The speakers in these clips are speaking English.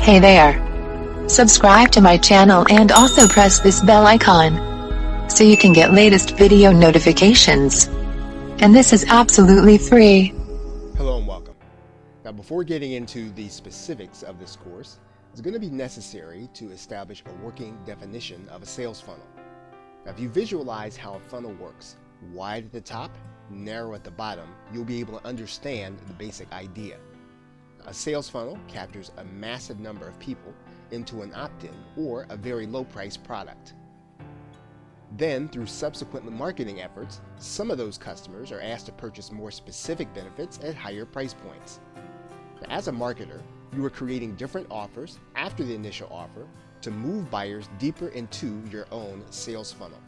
Hey there. Subscribe to my channel and also press this bell icon so you can get latest video notifications. And this is absolutely free. Hello and welcome. Now, before getting into the specifics of this course, it's going to be necessary to establish a working definition of a sales funnel. Now, if you visualize how a funnel works, wide at the top, narrow at the bottom, you'll be able to understand the basic idea. A sales funnel captures a massive number of people into an opt-in or a very low-priced product. Then, through subsequent marketing efforts, some of those customers are asked to purchase more specific benefits at higher price points. Now, as a marketer, you are creating different offers after the initial offer to move buyers deeper into your own sales funnel.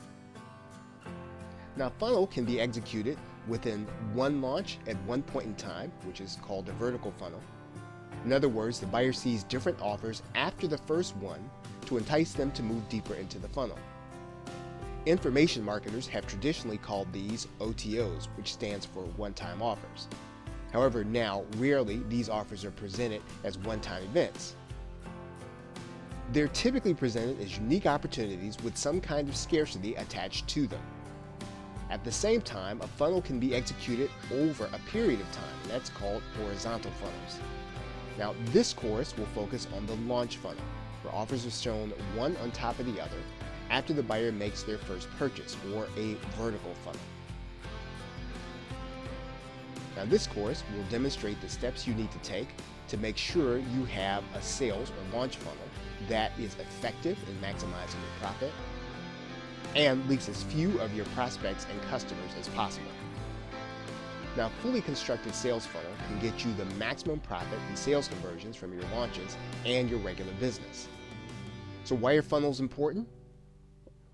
Now, a funnel can be executed within one launch at one point in time, which is called a vertical funnel. In other words, the buyer sees different offers after the first one to entice them to move deeper into the funnel. Information marketers have traditionally called these OTOs, which stands for one-time offers. However, now, rarely these offers are presented as one-time events. They're typically presented as unique opportunities with some kind of scarcity attached to them. At the same time, a funnel can be executed over a period of time, and that's called horizontal funnels. Now, this course will focus on the launch funnel, where offers are shown one on top of the other after the buyer makes their first purchase, or a vertical funnel. Now, this course will demonstrate the steps you need to take to make sure you have a sales or launch funnel that is effective in maximizing your profit and reaches as few of your prospects and customers as possible. Now, a fully constructed sales funnel can get you the maximum profit and sales conversions from your launches and your regular business. So why are funnels important?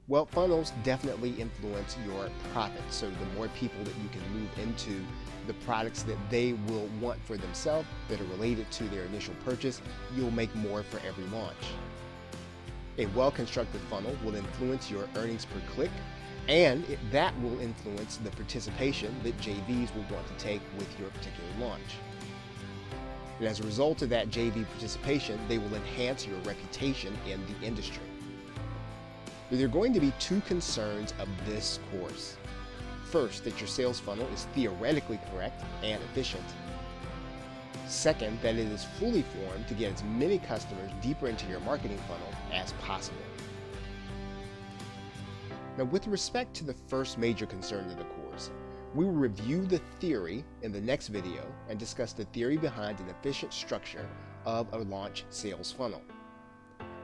Well, funnels definitely influence your profit. So the more people that you can move into the products that they will want for themselves that are related to their initial purchase, you'll make more for every launch. A well-constructed funnel will influence your earnings per click, and that will influence the participation that JVs will want to take with your particular launch. And as a result of that JV participation, they will enhance your reputation in the industry. Now, there are going to be two concerns of this course. First, that your sales funnel is theoretically correct and efficient. Second, that it is fully formed to get as many customers deeper into your marketing funnel as possible. Now, with respect to the first major concern of the course, we will review the theory in the next video and discuss the theory behind an efficient structure of a launch sales funnel.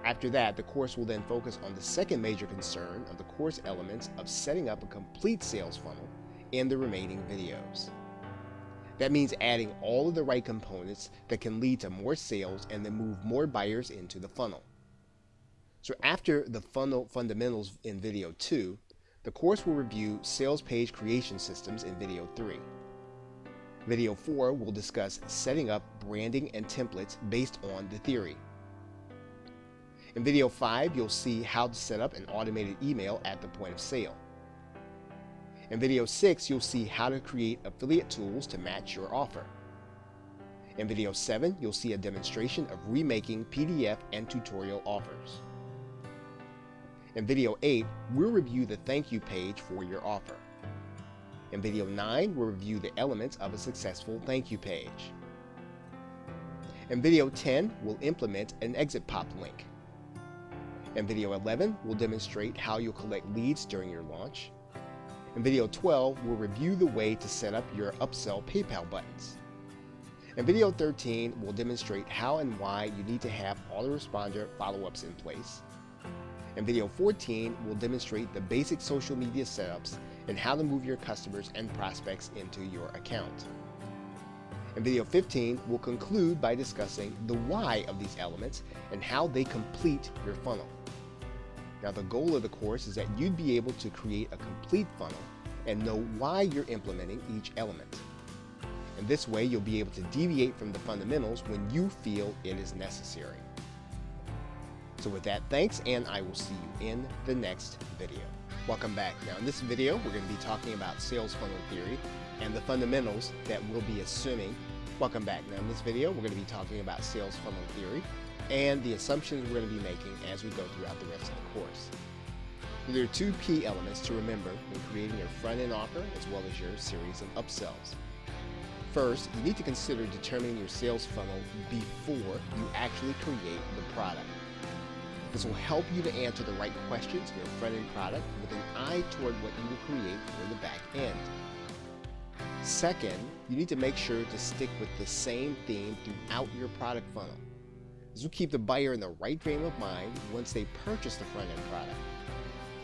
After that, the course will then focus on the second major concern of the course elements of setting up a complete sales funnel in the remaining videos. That means adding all of the right components that can lead to more sales and then move more buyers into the funnel. So after the funnel fundamentals in video 2, the course will review sales page creation systems in video 3. Video 4 will discuss setting up branding and templates based on the theory. In video 5, you'll see how to set up an automated email at the point of sale. In video 6, you'll see how to create affiliate tools to match your offer. In video 7, you'll see a demonstration of remaking PDF and tutorial offers. In video 8, we'll review the thank you page for your offer. In video 9, we'll review the elements of a successful thank you page. In video 10, we'll implement an exit pop link. In video 11, we'll demonstrate how you'll collect leads during your launch. In video 12, we'll review the way to set up your upsell PayPal buttons. In video 13, we'll demonstrate how and why you need to have autoresponder follow-ups in place. In video 14, we'll demonstrate the basic social media setups and how to move your customers and prospects into your account. In video 15, we'll conclude by discussing the why of these elements and how they complete your funnel. Now, the goal of the course is that you'd be able to create a complete funnel and know why you're implementing each element. In this way, you'll be able to deviate from the fundamentals when you feel it is necessary. So with that, thanks, and I will see you in the next video. Welcome back. Now, in this video, we're going to be talking about sales funnel theory and the fundamentals that we'll be assuming. Welcome back. Now, in this video, we're going to be talking about sales funnel theory and the assumptions we're going to be making as we go throughout the rest of the course. There are two key elements to remember when creating your front-end offer as well as your series of upsells. First, you need to consider determining your sales funnel before you actually create the product. This will help you to answer the right questions in your front-end product with an eye toward what you will create for the back end. Second, you need to make sure to stick with the same theme throughout your product funnel. This will keep the buyer in the right frame of mind once they purchase the front-end product.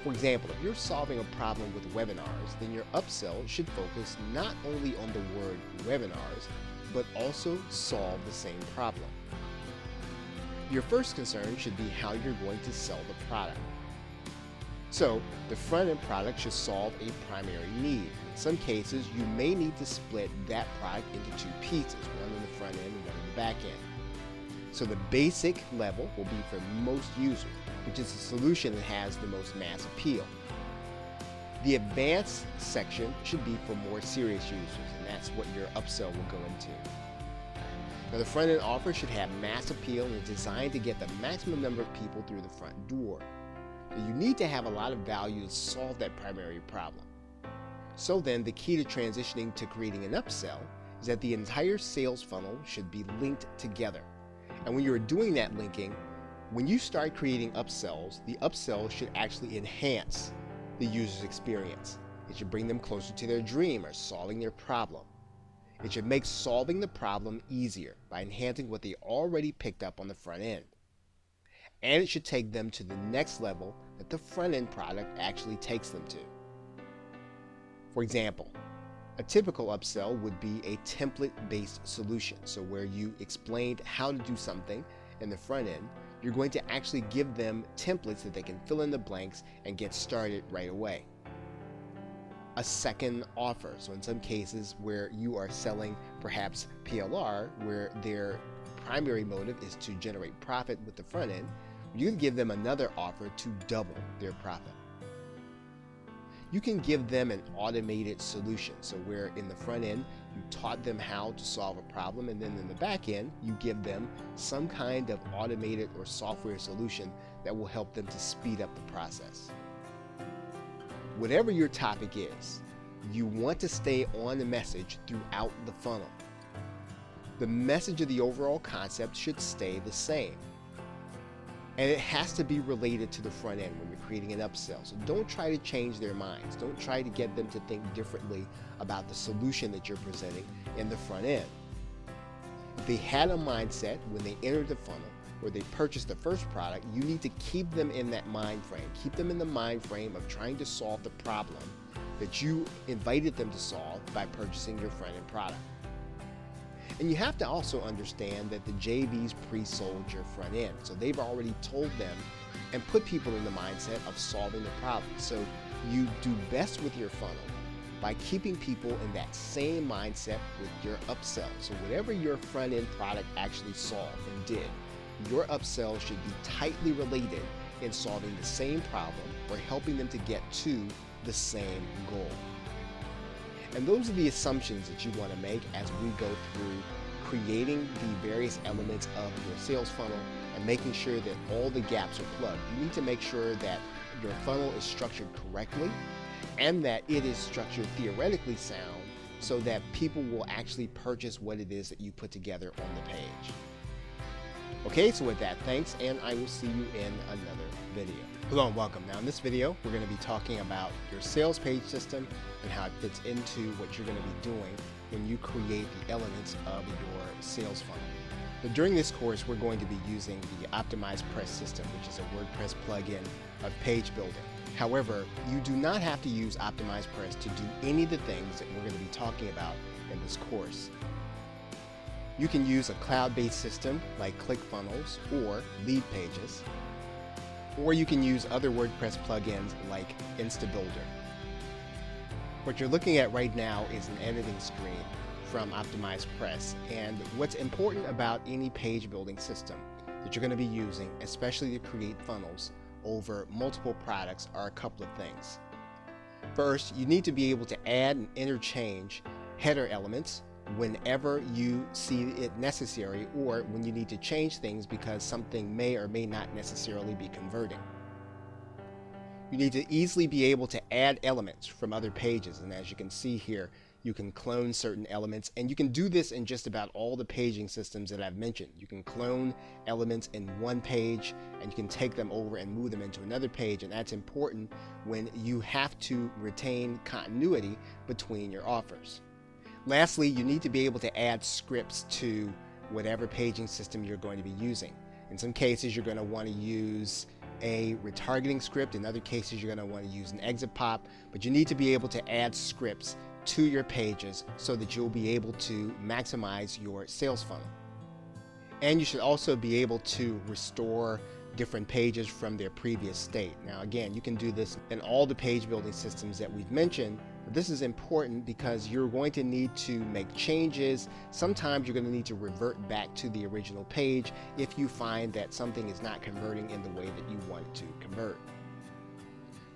For example, if you're solving a problem with webinars, then your upsell should focus not only on the word webinars, but also solve the same problem. Your first concern should be how you're going to sell the product. So, the front-end product should solve a primary need. In some cases, you may need to split that product into two pieces, one on the front end and one on the back end. So the basic level will be for most users, which is the solution that has the most mass appeal. The advanced section should be for more serious users, and that's what your upsell will go into. Now, the front-end offer should have mass appeal and is designed to get the maximum number of people through the front door. Now, you need to have a lot of value to solve that primary problem. So then, the key to transitioning to creating an upsell is that the entire sales funnel should be linked together. And when you're doing that linking, when you start creating upsells, the upsell should actually enhance the user's experience. It should bring them closer to their dream or solving their problem. It should make solving the problem easier by enhancing what they already picked up on the front end. And it should take them to the next level that the front end product actually takes them to. For example, a typical upsell would be a template-based solution. So where you explained how to do something in the front end, you're going to actually give them templates that they can fill in the blanks and get started right away. A second offer, so in some cases where you are selling perhaps PLR, where their primary motive is to generate profit with the front end, you can give them another offer to double their profit. You can give them an automated solution, so where in the front end you taught them how to solve a problem, and then in the back end you give them some kind of automated or software solution that will help them to speed up the process. Whatever your topic is, you want to stay on the message throughout the funnel. The message of the overall concept should stay the same. And it has to be related to the front end when you're creating an upsell. So don't try to change their minds. Don't try to get them to think differently about the solution that you're presenting in the front end. If they had a mindset when they entered the funnel or they purchased the first product, you need to keep them in that mind frame. Keep them in the mind frame of trying to solve the problem that you invited them to solve by purchasing your front end product. And you have to also understand that the JVs pre-sold your front end. So they've already told them and put people in the mindset of solving the problem. So you do best with your funnel by keeping people in that same mindset with your upsell. So whatever your front end product actually solved and did, your upsell should be tightly related in solving the same problem or helping them to get to the same goal. And those are the assumptions that you want to make as we go through creating the various elements of your sales funnel and making sure that all the gaps are plugged. You need to make sure that your funnel is structured correctly and that it is structured theoretically sound so that people will actually purchase what it is that you put together on the page. Okay, so with that, thanks, and I will see you in another video. Hello and welcome. Now in this video, we're going to be talking about your sales page system and how it fits into what you're going to be doing when you create the elements of your sales funnel. But during this course, we're going to be using the OptimizePress system, which is a WordPress plugin of page building. However, you do not have to use OptimizePress to do any of the things that we're going to be talking about in this course. You can use a cloud-based system like ClickFunnels or Leadpages, or you can use other WordPress plugins like InstaBuilder. What you're looking at right now is an editing screen from OptimizePress, and what's important about any page building system that you're going to be using, especially to create funnels over multiple products, are a couple of things. First, you need to be able to add and interchange header elements whenever you see it necessary or when you need to change things because something may or may not necessarily be converting. You need to easily be able to add elements from other pages, and as you can see here, you can clone certain elements, and you can do this in just about all the paging systems that I've mentioned. You can clone elements in one page and you can take them over and move them into another page, and that's important when you have to retain continuity between your offers. Lastly, you need to be able to add scripts to whatever paging system you're going to be using. In some cases, you're going to want to use a retargeting script. In other cases, you're going to want to use an exit pop, but you need to be able to add scripts to your pages so that you'll be able to maximize your sales funnel. And you should also be able to restore different pages from their previous state. Now again, you can do this in all the page building systems that we've mentioned, but this is important because you're going to need to make changes. Sometimes you're going to need to revert back to the original page if you find that something is not converting in the way that you want it to convert.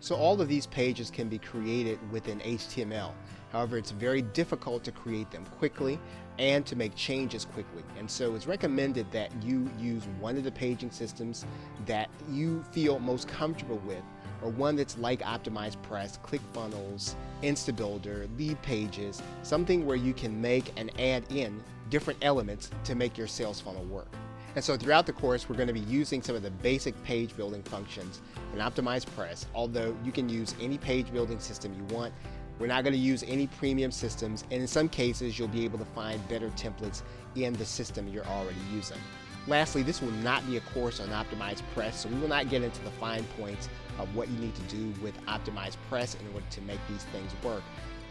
So all of these pages can be created within HTML. However, it's very difficult to create them quickly and to make changes quickly. And so it's recommended that you use one of the paging systems that you feel most comfortable with, or one that's like OptimizePress, ClickFunnels, InstaBuilder, Leadpages, something where you can make and add in different elements to make your sales funnel work. And so throughout the course, we're going to be using some of the basic page building functions in OptimizePress, although you can use any page building system you want. We're not going to use any premium systems, and in some cases, you'll be able to find better templates in the system you're already using. Lastly, this will not be a course on OptimizePress, so we will not get into the fine points of what you need to do with OptimizePress in order to make these things work.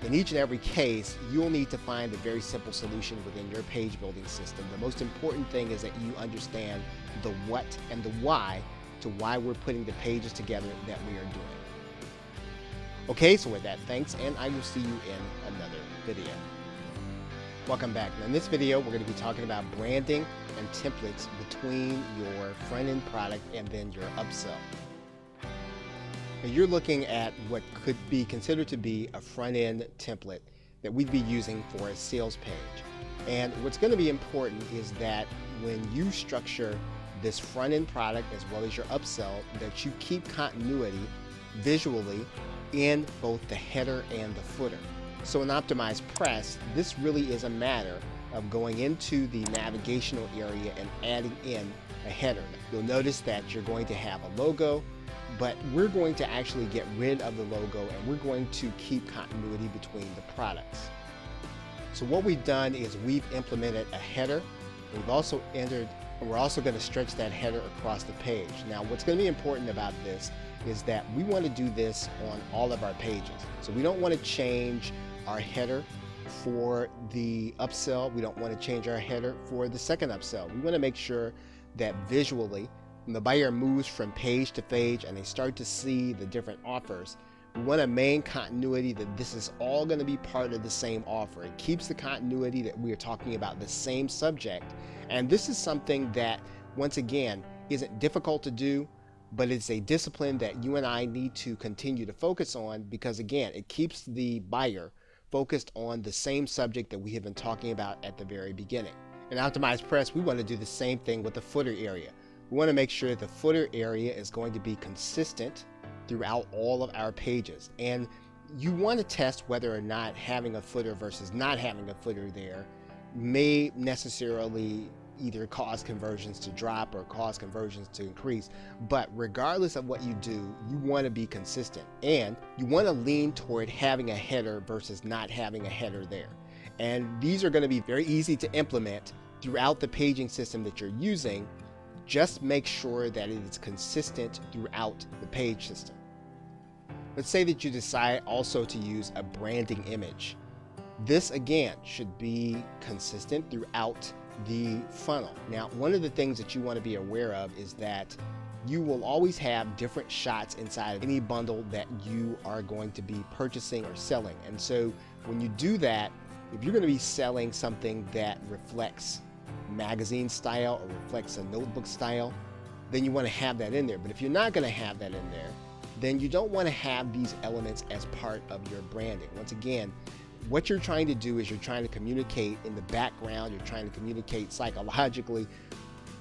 In each and every case, you'll need to find a very simple solution within your page building system. The most important thing is that you understand the what and the why to why we're putting the pages together that we are doing. Okay, so with that, thanks, and I will see you in another video. Welcome back. Now in this video, we're going to be talking about branding and templates between your front-end product and then your upsell. Now you're looking at what could be considered to be a front-end template that we'd be using for a sales page. And what's going to be important is that when you structure this front-end product as well as your upsell, that you keep continuity visually in both the header and the footer. So in OptimizePress, this really is a matter of going into the navigational area and adding in a header. You'll notice that you're going to have a logo, but we're going to actually get rid of the logo and we're going to keep continuity between the products. So what we've done is we've implemented a header. We're also going to stretch that header across the page. Now what's going to be important about this is that we want to do this on all of our pages. So we don't want to change our header for the upsell. We don't want to change our header for the second upsell. We want to make sure that visually, when the buyer moves from page to page and they start to see the different offers, we want to maintain continuity that this is all going to be part of the same offer. It keeps the continuity that we are talking about the same subject. And this is something that, once again, isn't difficult to do, but it's a discipline that you and I need to continue to focus on because, again, it keeps the buyer focused on the same subject that we have been talking about at the very beginning. In OptimizePress, we want to do the same thing with the footer area. We want to make sure the footer area is going to be consistent throughout all of our pages. And you want to test whether or not having a footer versus not having a footer there may necessarily either cause conversions to drop or cause conversions to increase. But regardless of what you do, you want to be consistent and you want to lean toward having a header versus not having a header there. And these are going to be very easy to implement throughout the paging system that you're using. Just make sure that it is consistent throughout the page system. Let's say that you decide also to use a branding image. This again should be consistent throughout the funnel. Now, one of the things that you want to be aware of is that you will always have different shots inside of any bundle that you are going to be purchasing or selling. And so when you do that, if you're going to be selling something that reflects magazine style or reflects a notebook style, then you want to have that in there. But if you're not going to have that in there, then you don't want to have these elements as part of your branding. Once again, what you're trying to do is you're trying to communicate in the background, you're trying to communicate psychologically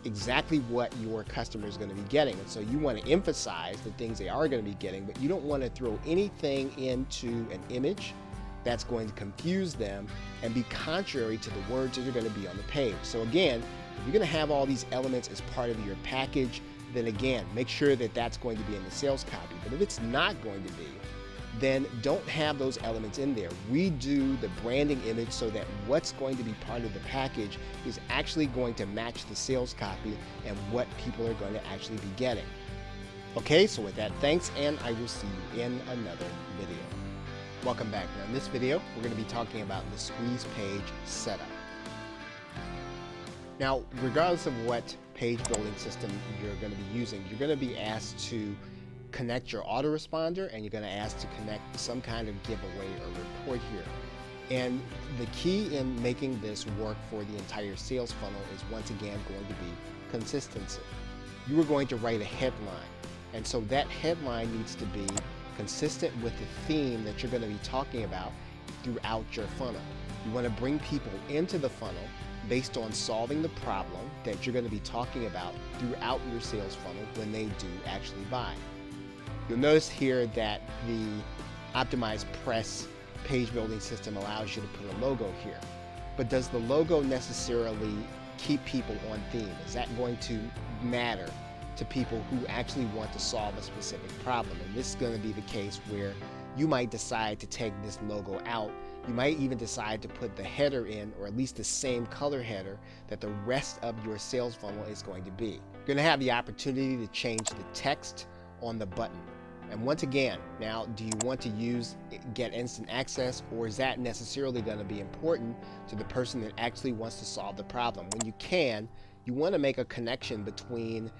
exactly what your customer is going to be getting. And so you want to emphasize the things they are going to be getting, but you don't want to throw anything into an image that's going to confuse them and be contrary to the words that are going to be on the page. So again, if you're going to have all these elements as part of your package, then again, make sure that that's going to be in the sales copy. But if it's not going to be, then don't have those elements in there. Redo the branding image so that what's going to be part of the package is actually going to match the sales copy and what people are going to actually be getting. Okay, so with that, thanks, and I will see you in another video. Welcome back. Now in this video, we're going to be talking about the squeeze page setup. Now, regardless of what page building system you're going to be using, you're going to be asked to connect your autoresponder, and you're going to ask to connect some kind of giveaway or report here. And the key in making this work for the entire sales funnel is once again going to be consistency. You are going to write a headline, and so that headline needs to be consistent with the theme that you're going to be talking about throughout your funnel. You want to bring people into the funnel based on solving the problem that you're going to be talking about throughout your sales funnel when they do actually buy. You'll notice here that the Optimized Press page building system allows you to put a logo here. But does the logo necessarily keep people on theme? Is that going to matter to people who actually want to solve a specific problem? And this is going to be the case where you might decide to take this logo out. You might even decide to put the header in, or at least the same color header that the rest of your sales funnel is going to be. You're going to have the opportunity to change the text on the button. And once again, now, do you want to get instant access, or is that necessarily going to be important to the person that actually wants to solve the problem? When you can, you want to make a connection between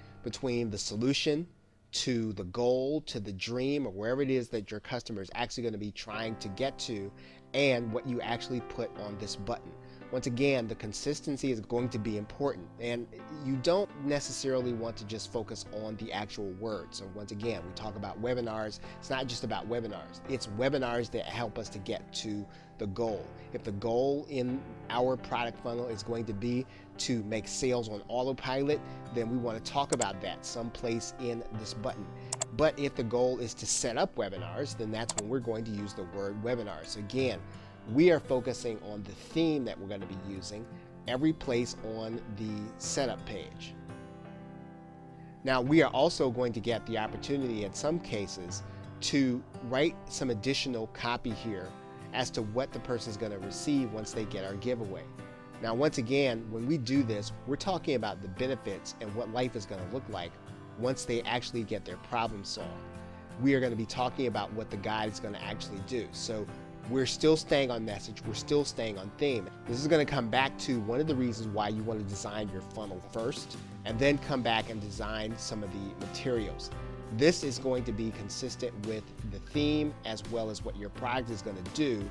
the solution to the goal, to the dream, or wherever it is that your customer is actually going to be trying to get to, and what you actually put on this button. Once again, the consistency is going to be important, and you don't necessarily want to just focus on the actual words. So once again, we talk about webinars. It's not just about webinars. It's webinars that help us to get to the goal. If the goal in our product funnel is going to be to make sales on autopilot, then we want to talk about that someplace in this button. But if the goal is to set up webinars, then that's when we're going to use the word webinar. So again, we are focusing on the theme that we're going to be using every place on the setup page. Now, we are also going to get the opportunity in some cases to write some additional copy here as to what the person is going to receive once they get our giveaway. Now, once again, when we do this, we're talking about the benefits and what life is going to look like once they actually get their problem solved. We are going to be talking about what the guide is going to actually do. So we're still staying on message, we're still staying on theme. This is going to come back to one of the reasons why you want to design your funnel first, and then come back and design some of the materials. This is going to be consistent with the theme as well as what your product is going to do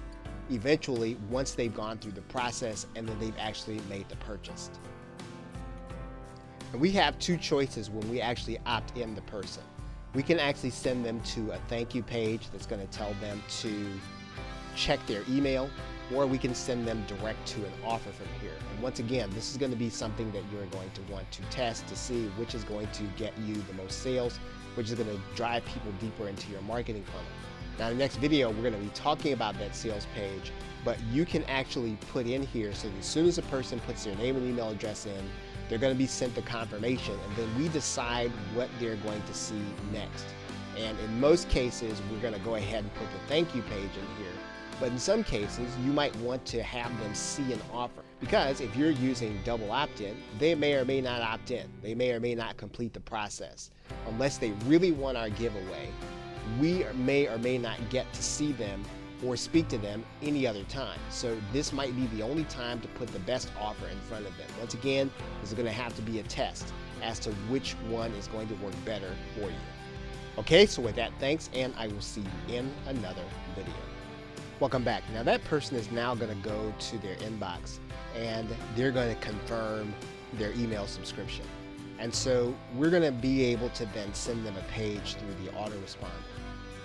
eventually once they've gone through the process and then they've actually made the purchase. And we have two choices when we actually opt in the person. We can actually send them to a thank you page that's going to tell them to check their email, or we can send them direct to an offer from here. And once again, this is going to be something that you're going to want to test to see which is going to get you the most sales, which is going to drive people deeper into your marketing funnel. Now, in the next video, we're going to be talking about that sales page, but you can actually put in here so that as soon as a person puts their name and email address in, they're going to be sent the confirmation, and then we decide what they're going to see next. And in most cases, we're going to go ahead and put the thank you page in here. But in some cases, you might want to have them see an offer, because if you're using double opt-in, they may or may not opt in. They may or may not complete the process. Unless they really want our giveaway, we may or may not get to see them or speak to them any other time. So this might be the only time to put the best offer in front of them. Once again, this is going to have to be a test as to which one is going to work better for you. Okay, so with that, thanks, and I will see you in another video. Welcome back. Now that person is now going to go to their inbox and they're going to confirm their email subscription. And so we're going to be able to then send them a page through the autoresponder.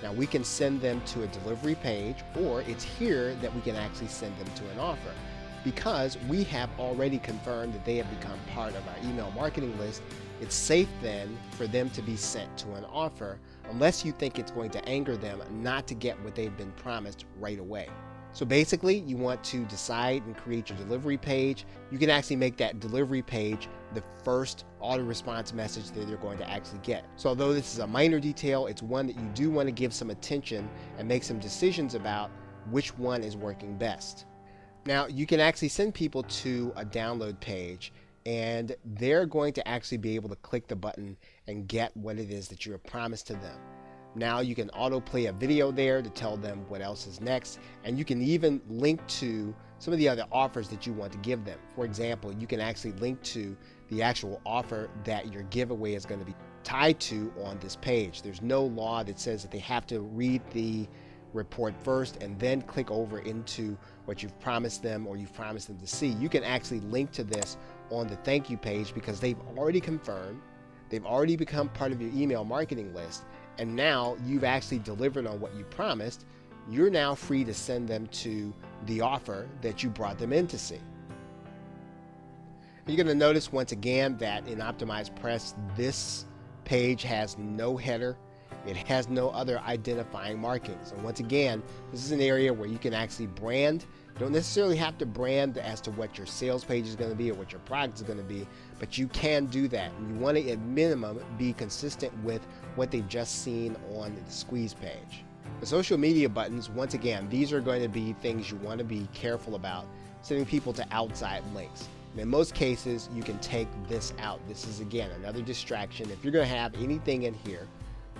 Now we can send them to a delivery page, or it's here that we can actually send them to an offer. Because we have already confirmed that they have become part of our email marketing list, it's safe then for them to be sent to an offer, unless you think it's going to anger them not to get what they've been promised right away. So basically, you want to decide and create your delivery page. You can actually make that delivery page the first auto response message that they're going to actually get. So although this is a minor detail, it's one that you do want to give some attention and make some decisions about which one is working best. Now, you can actually send people to a download page, and they're going to actually be able to click the button and get what it is that you have promised to them. Now you can autoplay a video there to tell them what else is next, and you can even link to some of the other offers that you want to give them. For example, you can actually link to the actual offer that your giveaway is going to be tied to on this page. There's no law that says that they have to read the report first and then click over into what you've promised them or you've promised them to see. You can actually link to this on the thank you page because they've already confirmed, they've already become part of your email marketing list, and now you've actually delivered on what you promised. You're now free to send them to the offer that you brought them in to see. You're going to notice once again that in OptimizePress, this page has no header. It has no other identifying markings. And once again, this is an area where you can actually brand. You don't necessarily have to brand as to what your sales page is going to be or what your product is going to be, but you can do that. And you want to, at minimum, be consistent with what they've just seen on the squeeze page. The social media buttons, once again, these are going to be things you want to be careful about, sending people to outside links. And in most cases, you can take this out. This is, again, another distraction. If you're going to have anything in here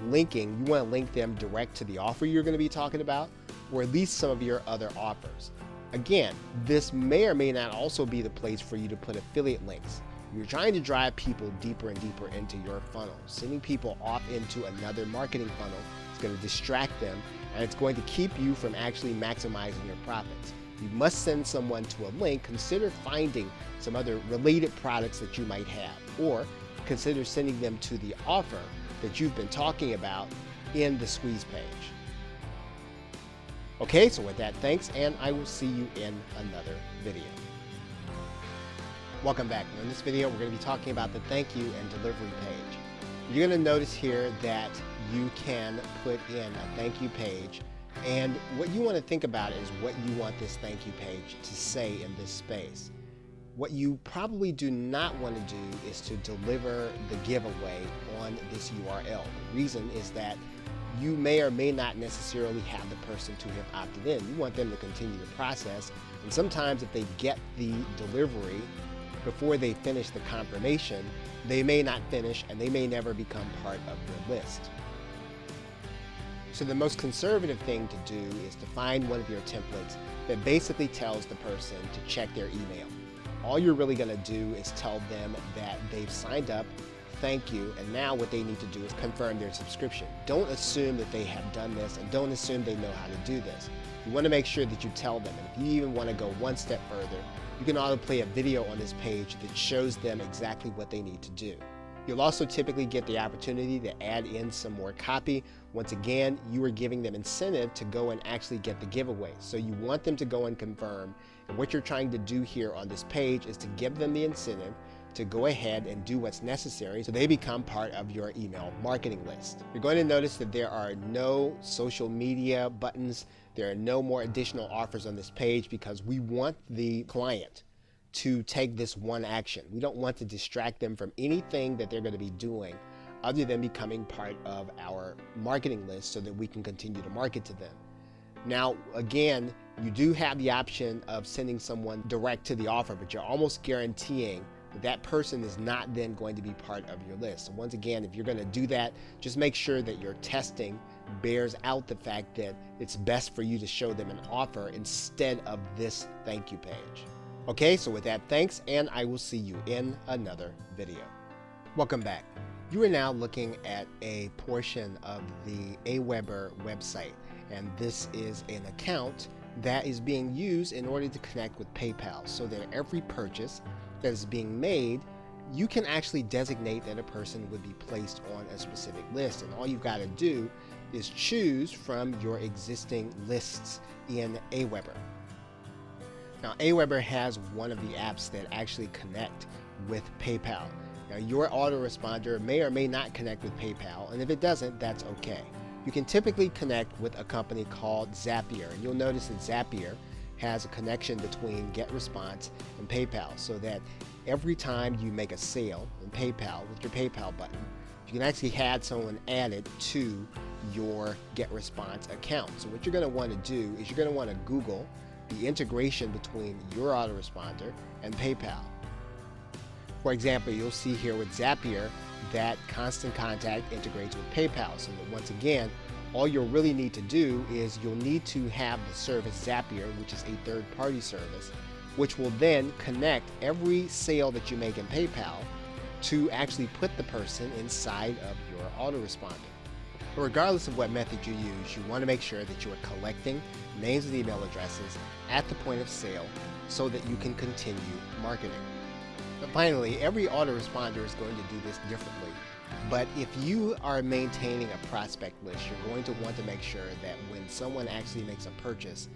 linking, you want to link them direct to the offer you're going to be talking about, or at least some of your other offers. Again, this may or may not also be the place for you to put affiliate links. You're trying to drive people deeper and deeper into your funnel. Sending people off into another marketing funnel is going to distract them, and it's going to keep you from actually maximizing your profits. You must send someone to a link. Consider finding some other related products that you might have, or consider sending them to the offer that you've been talking about in the squeeze page. Okay, so with that, thanks, and I will see you in another video. Welcome back. In this video, we're going to be talking about the thank you and delivery page. You're going to notice here that you can put in a thank you page, and what you want to think about is what you want this thank you page to say in this space. What you probably do not want to do is to deliver the giveaway on this URL. The reason is that you may or may not necessarily have the person to have opted in. You want them to continue the process, and sometimes if they get the delivery before they finish the confirmation, they may not finish and they may never become part of your list. So the most conservative thing to do is to find one of your templates that basically tells the person to check their email. All you're really going to do is tell them that they've signed up, thank you, and now what they need to do is confirm their subscription. Don't assume that they have done this, and don't assume they know how to do this. You want to make sure that you tell them, and if you even want to go one step further, you can autoplay a video on this page that shows them exactly what they need to do. You'll also typically get the opportunity to add in some more copy. Once again, you are giving them incentive to go and actually get the giveaway. So you want them to go and confirm. And what you're trying to do here on this page is to give them the incentive to go ahead and do what's necessary so they become part of your email marketing list. You're going to notice that there are no social media buttons. There are no more additional offers on this page because we want the client to take this one action. We don't want to distract them from anything that they're going to be doing other than becoming part of our marketing list so that we can continue to market to them. Now, again, you do have the option of sending someone direct to the offer, but you're almost guaranteeing that that person is not then going to be part of your list. So once again, if you're going to do that, just make sure that your testing bears out the fact that it's best for you to show them an offer instead of this thank you page. Okay, so with that, thanks, and I will see you in another video. Welcome back. You are now looking at a portion of the Aweber website, and this is an account that is being used in order to connect with PayPal, so that every purchase that is being made, you can actually designate that a person would be placed on a specific list, and all you've got to do is choose from your existing lists in Aweber. Now, Aweber has one of the apps that actually connect with PayPal. Now, your autoresponder may or may not connect with PayPal, and if it doesn't, that's okay. You can typically connect with a company called Zapier, and you'll notice that Zapier has a connection between GetResponse and PayPal, so that every time you make a sale in PayPal with your PayPal button, you can actually have someone added to your GetResponse account. So what you're going to want to do is you're going to want to Google the integration between your autoresponder and PayPal. For example, you'll see here with Zapier that Constant Contact integrates with PayPal, so that once again, all you'll really need to do is you'll need to have the service Zapier, which is a third-party service, which will then connect every sale that you make in PayPal to actually put the person inside of your autoresponder. But regardless of what method you use, you want to make sure that you are collecting names and email addresses at the point of sale so that you can continue marketing. But finally, every autoresponder is going to do this differently. But if you are maintaining a prospect list, you're going to want to make sure that when someone actually makes a purchase,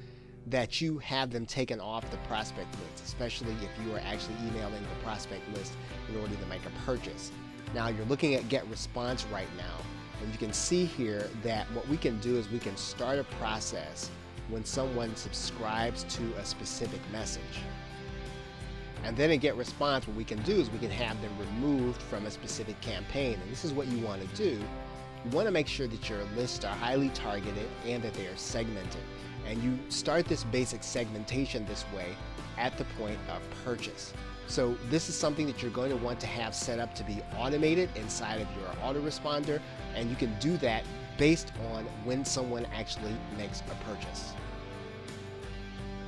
that you have them taken off the prospect list, especially if you are actually emailing the prospect list in order to make a purchase. Now, you're looking at GetResponse right now, and you can see here that what we can do is we can start a process when someone subscribes to a specific message. And then in GetResponse, what we can do is we can have them removed from a specific campaign. And this is what you want to do. You want to make sure that your lists are highly targeted and that they are segmented. And you start this basic segmentation this way at the point of purchase. So this is something that you're going to want to have set up to be automated inside of your autoresponder, and you can do that based on when someone actually makes a purchase.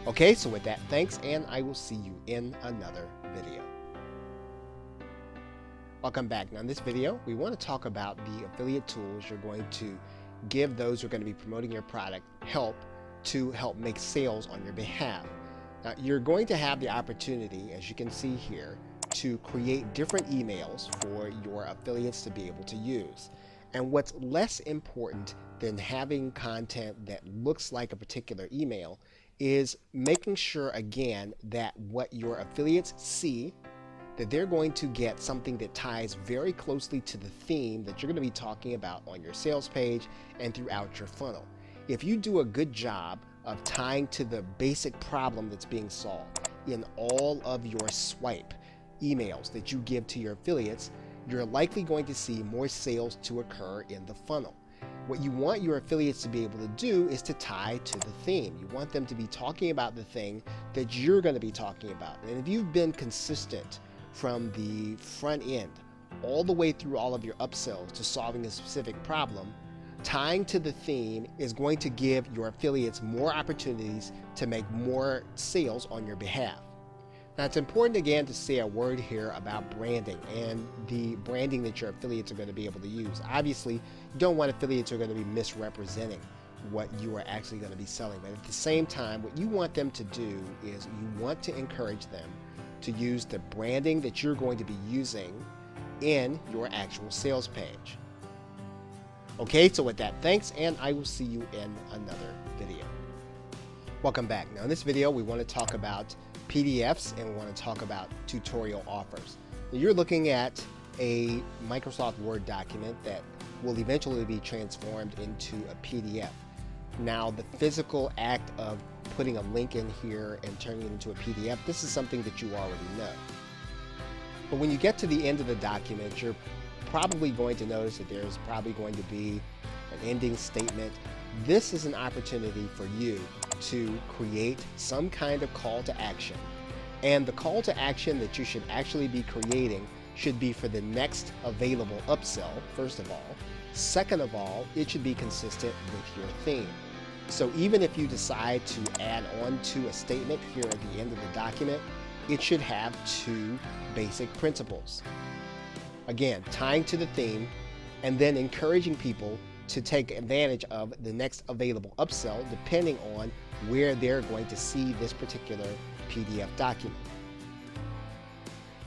Okay, so with that, thanks, and I will see you in another video. Welcome back. Now in this video, we want to talk about the affiliate tools you're going to give those who are going to be promoting your product to help make sales on your behalf. Now, you're going to have the opportunity, as you can see here, to create different emails for your affiliates to be able to use. And what's less important than having content that looks like a particular email is making sure, again, that what your affiliates see, that they're going to get something that ties very closely to the theme that you're going to be talking about on your sales page and throughout your funnel. If you do a good job of tying to the basic problem that's being solved in all of your swipe emails that you give to your affiliates, you're likely going to see more sales to occur in the funnel. What you want your affiliates to be able to do is to tie to the theme. You want them to be talking about the thing that you're going to be talking about. And if you've been consistent from the front end all the way through all of your upsells to solving a specific problem, tying to the theme is going to give your affiliates more opportunities to make more sales on your behalf. Now, it's important again to say a word here about branding and the branding that your affiliates are going to be able to use. Obviously, you don't want affiliates who are going to be misrepresenting what you are actually going to be selling, but at the same time, what you want them to do is you want to encourage them to use the branding that you're going to be using in your actual sales page. Okay, so with that, thanks, and I will see you in another video. Welcome back. Now in this video, we want to talk about PDFs and we want to talk about tutorial offers. Now, you're looking at a Microsoft Word document that will eventually be transformed into a PDF. Now, the physical act of putting a link in here and turning it into a PDF, this is something that you already know. But when you get to the end of the document, you're probably going to notice that there's probably going to be an ending statement. This is an opportunity for you to create some kind of call to action. And the call to action that you should actually be creating should be for the next available upsell, first of all. Second of all, it should be consistent with your theme. So even if you decide to add on to a statement here at the end of the document, it should have two basic principles. Again, tying to the theme and then encouraging people to take advantage of the next available upsell depending on where they're going to see this particular PDF document.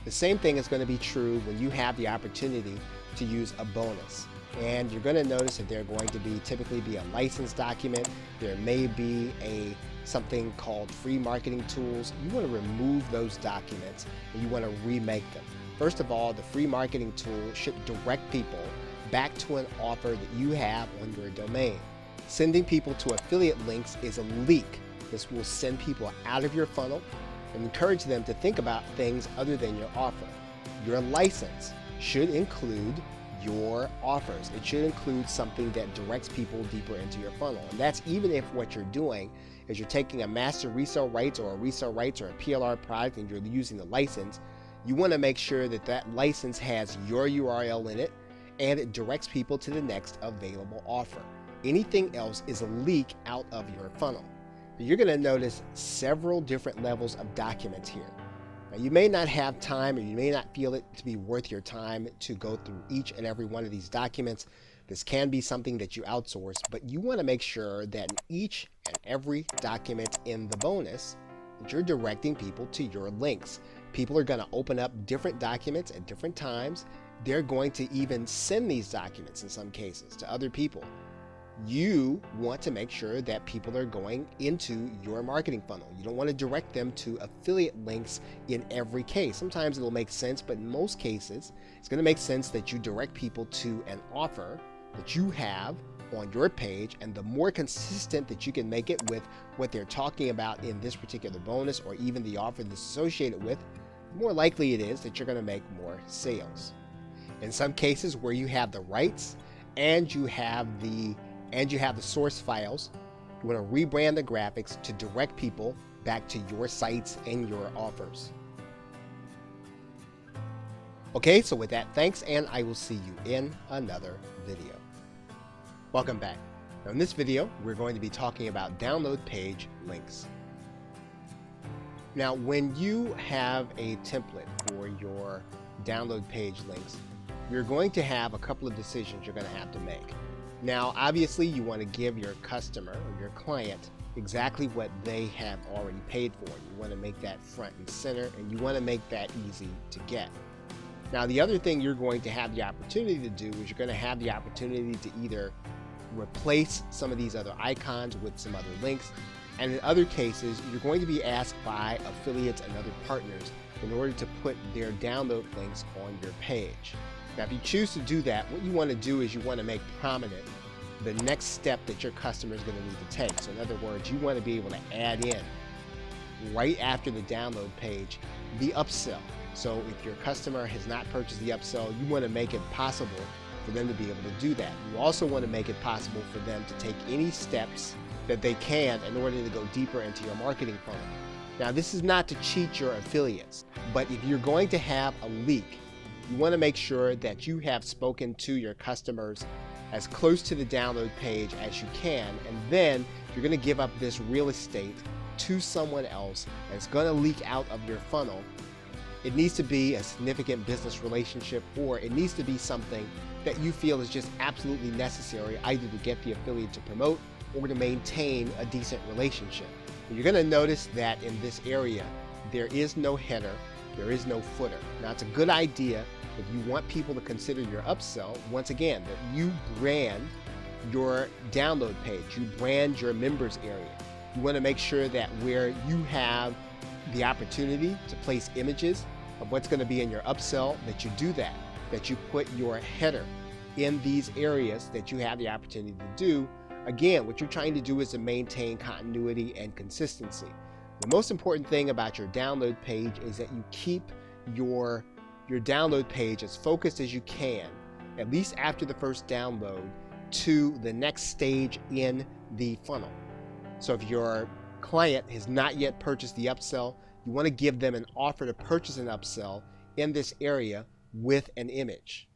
The same thing is going to be true when you have the opportunity to use a bonus. And you're going to notice that there are going to typically be a license document. There may be something called free marketing tools. You want to remove those documents and you want to remake them. First of all, the free marketing tool should direct people back to an offer that you have on your domain. Sending people to affiliate links is a leak. This will send people out of your funnel and encourage them to think about things other than your offer. Your license should include your offers. It should include something that directs people deeper into your funnel. And that's even if what you're doing is you're taking a master resale rights or a resale rights or a PLR product and you're using the license. You want to make sure that that license has your URL in it and it directs people to the next available offer. Anything else is a leak out of your funnel. You're going to notice several different levels of documents here. Now, you may not have time or you may not feel it to be worth your time to go through each and every one of these documents. This can be something that you outsource, but you want to make sure that in each and every document in the bonus that you're directing people to your links. People are going to open up different documents at different times. They're going to even send these documents in some cases to other people. You want to make sure that people are going into your marketing funnel. You don't want to direct them to affiliate links in every case. Sometimes it'll make sense, but in most cases, it's going to make sense that you direct people to an offer that you have on your page, and the more consistent that you can make it with what they're talking about in this particular bonus or even the offer that's associated with, the more likely it is that you're going to make more sales. In some cases where you have the rights and you have the source files, you want to rebrand the graphics to direct people back to your sites and your offers. Okay, so with that, thanks, and I will see you in another video. Welcome back. Now in this video, we're going to be talking about download page links. Now, when you have a template for your download page links, you're going to have a couple of decisions you're going to have to make. Now, obviously, you want to give your customer or your client exactly what they have already paid for. You want to make that front and center, and you want to make that easy to get. Now, the other thing you're going to have the opportunity to do is you're going to have the opportunity to either replace some of these other icons with some other links, and in other cases, you're going to be asked by affiliates and other partners in order to put their download links on your page. Now, if you choose to do that, what you want to do is you want to make prominent the next step that your customer is going to need to take. So in other words, you want to be able to add in right after the download page the upsell. So if your customer has not purchased the upsell, you want to make it possible for them to be able to do that. You also want to make it possible for them to take any steps that they can in order to go deeper into your marketing funnel. Now, this is not to cheat your affiliates, but if you're going to have a leak, you want to make sure that you have spoken to your customers as close to the download page as you can, and then you're going to give up this real estate to someone else that's going to leak out of your funnel. It needs to be a significant business relationship, or it needs to be something that you feel is just absolutely necessary either to get the affiliate to promote or to maintain a decent relationship. And you're going to notice that in this area, there is no header, there is no footer. Now, it's a good idea if you want people to consider your upsell, once again, that you brand your download page, you brand your members area. You want to make sure that where you have the opportunity to place images of what's going to be in your upsell, that you do that, that you put your header in these areas that you have the opportunity to do. Again, what you're trying to do is to maintain continuity and consistency. The most important thing about your download page is that you keep your download page as focused as you can, at least after the first download, to the next stage in the funnel. So if your client has not yet purchased the upsell, you want to give them an offer to purchase an upsell in this area with an image.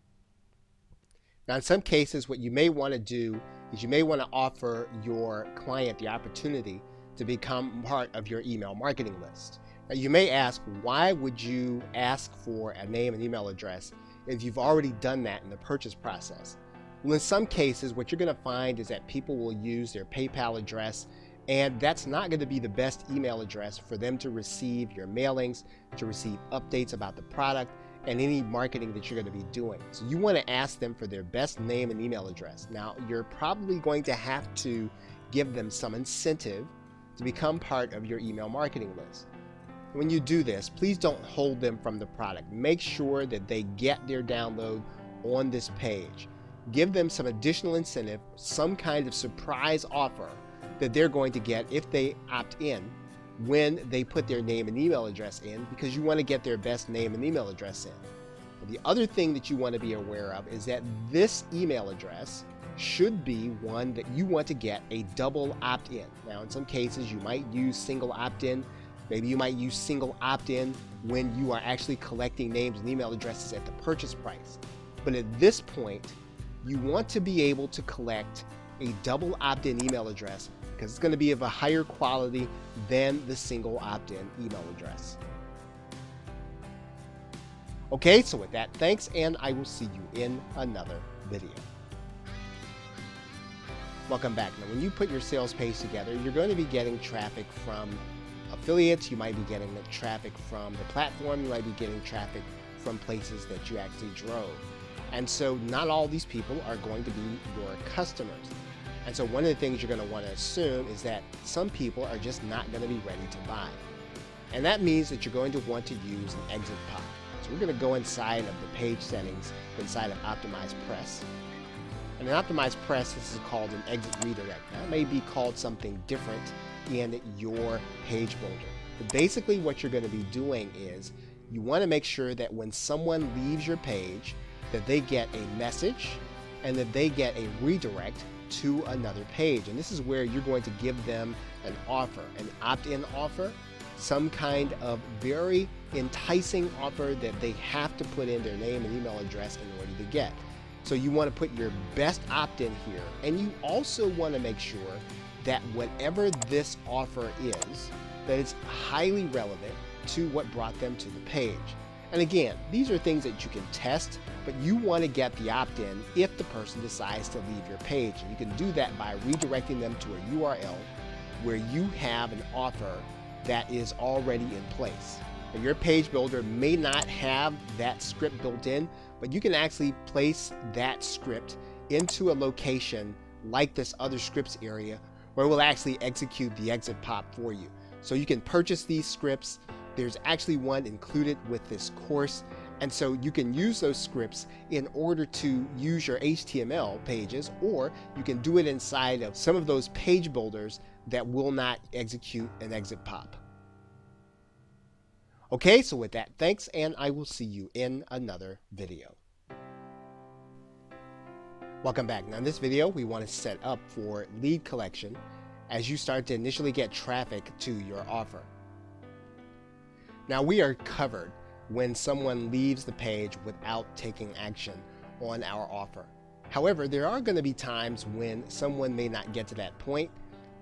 Now, in some cases, what you may want to do is you may want to offer your client the opportunity to become part of your email marketing list. Now, you may ask, why would you ask for a name and email address if you've already done that in the purchase process? Well, in some cases, what you're going to find is that people will use their PayPal address, and that's not going to be the best email address for them to receive your mailings, to receive updates about the product, and any marketing that you're going to be doing. So you want to ask them for their best name and email address. Now, you're probably going to have to give them some incentive to become part of your email marketing list. When you do this, please don't hold them from the product. Make sure that they get their download on this page. Give them some additional incentive, some kind of surprise offer that they're going to get if they opt in when they put their name and email address in, because you want to get their best name and email address in. And the other thing that you want to be aware of is that this email address should be one that you want to get a double opt-in. Now, in some cases, you might use single opt-in. Maybe you might use single opt-in when you are actually collecting names and email addresses at the purchase price. But at this point, you want to be able to collect a double opt-in email address because it's going to be of a higher quality than the single opt-in email address. Okay, so with that, thanks, and I will see you in another video. Welcome back. Now, when you put your sales page together, you're going to be getting traffic from affiliates. You might be getting the traffic from the platform. You might be getting traffic from places that you actually drove. And so not all these people are going to be your customers. And so one of the things you're going to want to assume is that some people are just not going to be ready to buy. And that means that you're going to want to use an exit pop. So we're going to go inside of the page settings inside of Optimize Press. And in Optimize Press, this is called an exit redirect. Now, it may be called something different in your page builder. But basically what you're going to be doing is you want to make sure that when someone leaves your page, that they get a message and that they get a redirect to another page. And this is where you're going to give them an offer, an opt-in offer, some kind of very enticing offer that they have to put in their name and email address in order to get. So you want to put your best opt-in here, and you also want to make sure that whatever this offer is, that it's highly relevant to what brought them to the page. And again, these are things that you can test, but you want to get the opt-in if the person decides to leave your page. And you can do that by redirecting them to a URL where you have an offer that is already in place. And your page builder may not have that script built in, but you can actually place that script into a location like this other scripts area where it will actually execute the exit pop for you. So you can purchase these scripts. There's actually one included with this course. And so you can use those scripts in order to use your HTML pages, or you can do it inside of some of those page builders that will not execute an exit pop. Okay, so with that, thanks, and I will see you in another video. Welcome back. Now in this video, we want to set up for lead collection as you start to initially get traffic to your offer. Now we are covered when someone leaves the page without taking action on our offer. However, there are going to be times when someone may not get to that point,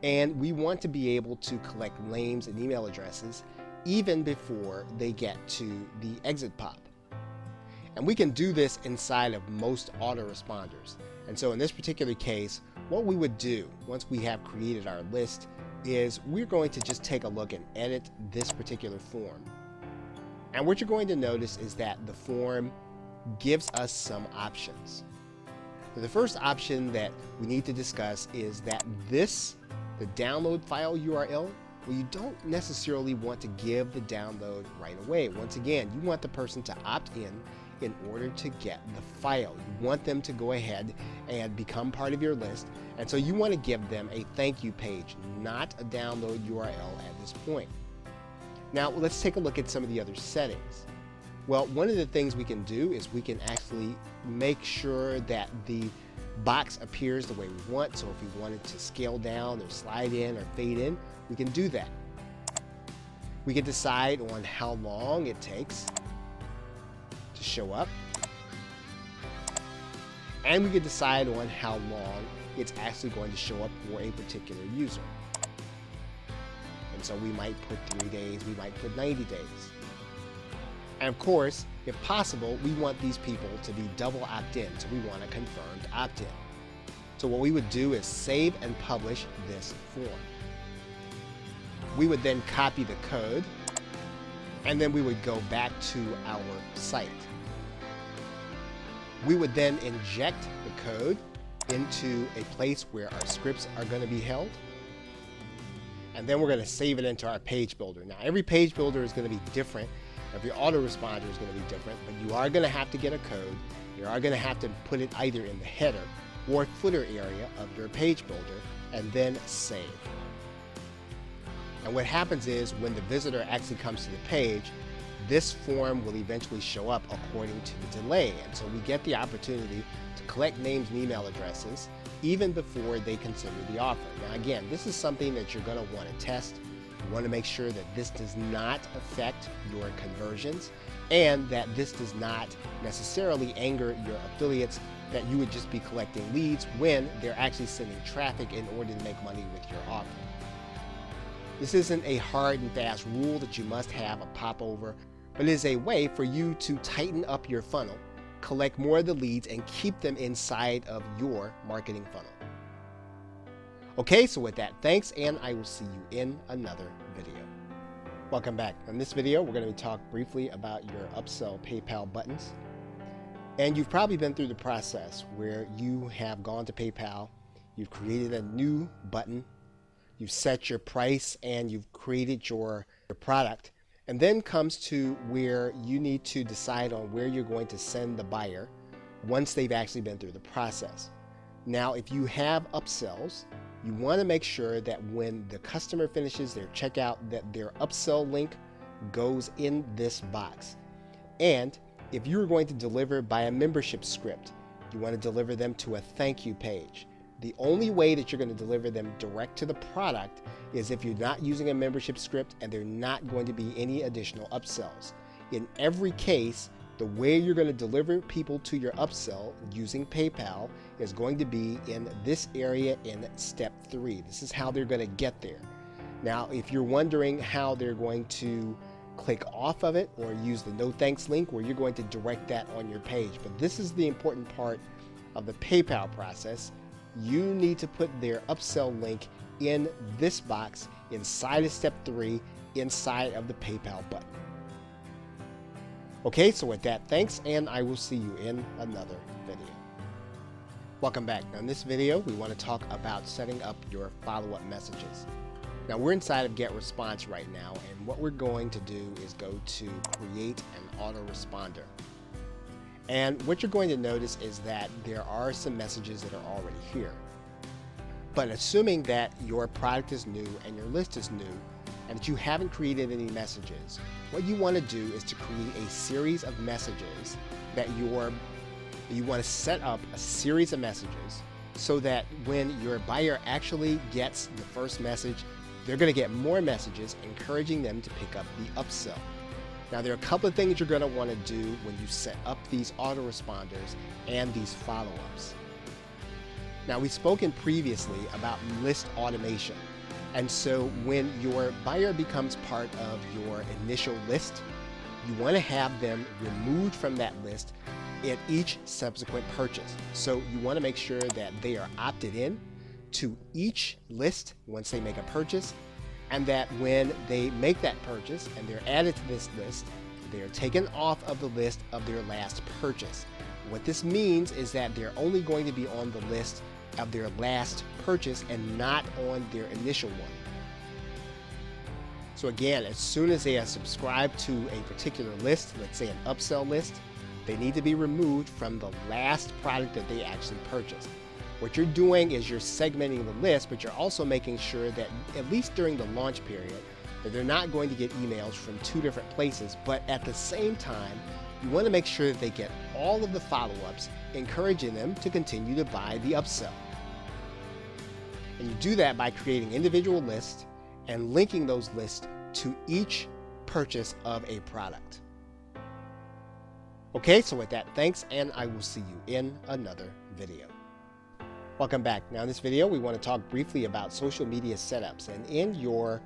and we want to be able to collect names and email addresses even before they get to the exit pop. And we can do this inside of most autoresponders. And so in this particular case, what we would do once we have created our list is we're going to just take a look and edit this particular form. And what you're going to notice is that the form gives us some options. So the first option that we need to discuss is that the download file URL, well, you don't necessarily want to give the download right away. Once again, you want the person to opt in order to get the file. You want them to go ahead and become part of your list. And so you want to give them a thank you page, not a download URL at this point. Now let's take a look at some of the other settings. Well, one of the things we can do is we can actually make sure that the box appears the way we want. So if we wanted to scale down or slide in or fade in, we can do that. We can decide on how long it takes to show up. And we can decide on how long it's actually going to show up for a particular user. And so we might put 3 days, we might put 90 days. And of course, if possible, we want these people to be double opt-in, so we want a confirmed opt-in. So what we would do is save and publish this form. We would then copy the code and then we would go back to our site. We would then inject the code into a place where our scripts are going to be held, and then we're going to save it into our page builder. Now, every page builder is going to be different. Every autoresponder is going to be different, but you are going to have to get a code. You are going to have to put it either in the header or footer area of your page builder and then save. And what happens is when the visitor actually comes to the page, this form will eventually show up according to the delay. And so we get the opportunity to collect names and email addresses even before they consider the offer. Now again, this is something that you're going to want to test. You want to make sure that this does not affect your conversions and that this does not necessarily anger your affiliates, that you would just be collecting leads when they're actually sending traffic in order to make money with your offer. This isn't a hard and fast rule that you must have a popover, but it is a way for you to tighten up your funnel, collect more of the leads, and keep them inside of your marketing funnel. Okay, so with that, thanks, and I will see you in another video. Welcome back. In this video, we're going to talk briefly about your upsell PayPal buttons. And you've probably been through the process where you have gone to PayPal, you've created a new button, you've set your price, and you've created your product. And then comes to where you need to decide on where you're going to send the buyer once they've actually been through the process. Now, if you have upsells, you want to make sure that when the customer finishes their checkout, that their upsell link goes in this box. And if you're going to deliver by a membership script, you want to deliver them to a thank you page. The only way that you're going to deliver them direct to the product is if you're not using a membership script and there are not going to be any additional upsells. In every case, the way you're going to deliver people to your upsell using PayPal is going to be in this area in step 3. This is how they're going to get there. Now, if you're wondering how they're going to click off of it or use the no thanks link where you're going to direct that on your page, but this is the important part of the PayPal process. You need to put their upsell link in this box inside of step 3 inside of the PayPal button. Okay, so with that, thanks, and I will see you in another video. Welcome back. Now in this video, we want to talk about setting up your follow-up messages. Now we're inside of GetResponse right now, and what we're going to do is go to create an autoresponder. And what you're going to notice is that there are some messages that are already here. But assuming that your product is new and your list is new and that you haven't created any messages, what you want to do is to create a series of messages that you want to set up a series of messages so that when your buyer actually gets the first message, they're going to get more messages encouraging them to pick up the upsell. Now, there are a couple of things you're going to want to do when you set up these autoresponders and these follow-ups. Now, we've spoken previously about list automation. And so when your buyer becomes part of your initial list, you want to have them removed from that list at each subsequent purchase. So you want to make sure that they are opted in to each list once they make a purchase, and that when they make that purchase and they're added to this list, they are taken off of the list of their last purchase. What this means is that they're only going to be on the list of their last purchase and not on their initial one. So again, as soon as they are subscribed to a particular list, let's say an upsell list, they need to be removed from the last product that they actually purchased. What you're doing is you're segmenting the list, but you're also making sure that at least during the launch period, that they're not going to get emails from 2 different places, but at the same time, you want to make sure that they get all of the follow-ups, encouraging them to continue to buy the upsell. And you do that by creating individual lists and linking those lists to each purchase of a product. Okay, so with that, thanks, and I will see you in another video. Welcome back. Now in this video, we want to talk briefly about social media setups and in your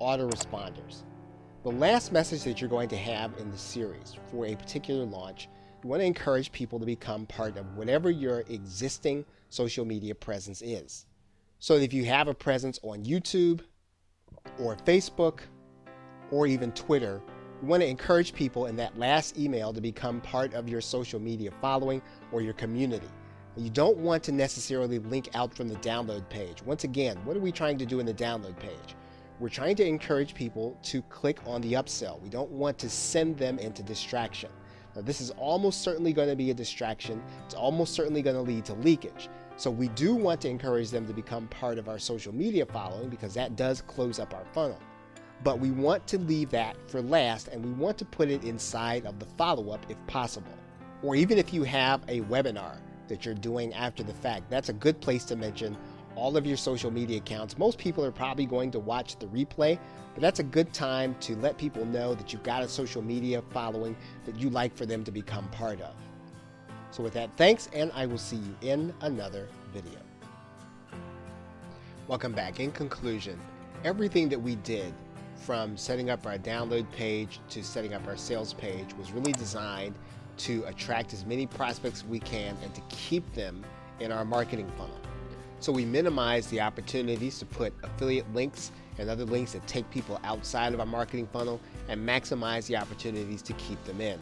autoresponders. The last message that you're going to have in the series for a particular launch, you want to encourage people to become part of whatever your existing social media presence is. So if you have a presence on YouTube or Facebook or even Twitter, You want to encourage people in that last email to become part of your social media following or your community. You don't want to necessarily link out from the download page. Once again, what are we trying to do in the download page? We're trying to encourage people to click on the upsell. We don't want to send them into distraction. Now, this is almost certainly going to be a distraction. It's almost certainly going to lead to leakage. So we do want to encourage them to become part of our social media following because that does close up our funnel. But we want to leave that for last, and we want to put it inside of the follow-up if possible. Or even if you have a webinar that you're doing after the fact, that's a good place to mention all of your social media accounts. Most people are probably going to watch the replay, but that's a good time to let people know that you've got a social media following that you like for them to become part of. So with that, thanks, and I will see you in another video. Welcome back. In conclusion, everything that we did from setting up our download page to setting up our sales page was really designed to attract as many prospects as we can and to keep them in our marketing funnel. So we minimize the opportunities to put affiliate links and other links that take people outside of our marketing funnel and maximize the opportunities to keep them in.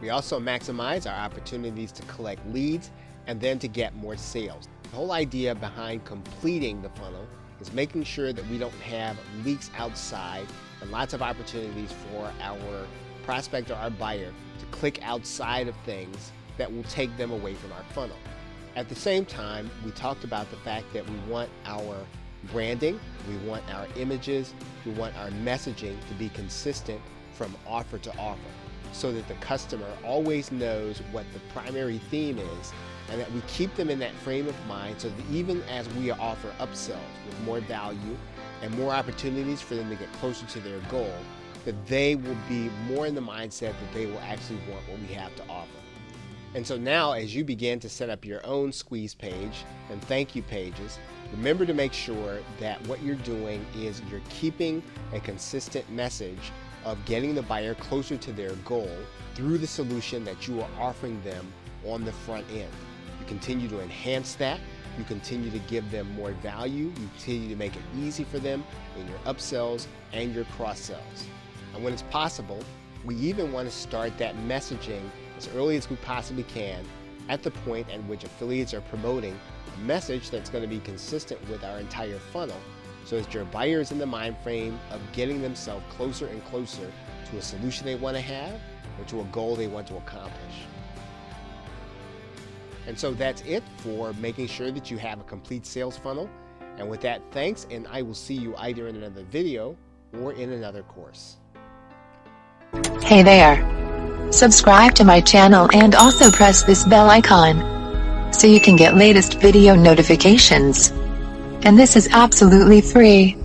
We also maximize our opportunities to collect leads and then to get more sales. The whole idea behind completing the funnel is making sure that we don't have leaks outside and lots of opportunities for our prospect or our buyer to click outside of things that will take them away from our funnel. At the same time, we talked about the fact that we want our branding, we want our images, we want our messaging to be consistent from offer to offer so that the customer always knows what the primary theme is and that we keep them in that frame of mind so that even as we offer upsells with more value and more opportunities for them to get closer to their goal, that they will be more in the mindset that they will actually want what we have to offer. And so now as you begin to set up your own squeeze page and thank you pages, remember to make sure that what you're doing is you're keeping a consistent message of getting the buyer closer to their goal through the solution that you are offering them on the front end. You continue to enhance that, you continue to give them more value, you continue to make it easy for them in your upsells and your cross-sells. And when it's possible, we even want to start that messaging as early as we possibly can at the point at which affiliates are promoting a message that's going to be consistent with our entire funnel so that your buyer is in the mind frame of getting themselves closer and closer to a solution they want to have or to a goal they want to accomplish. And so that's it for making sure that you have a complete sales funnel. And with that, thanks, and I will see you either in another video or in another course. Hey there. Subscribe to my channel and also press this bell icon so you can get latest video notifications. And this is absolutely free.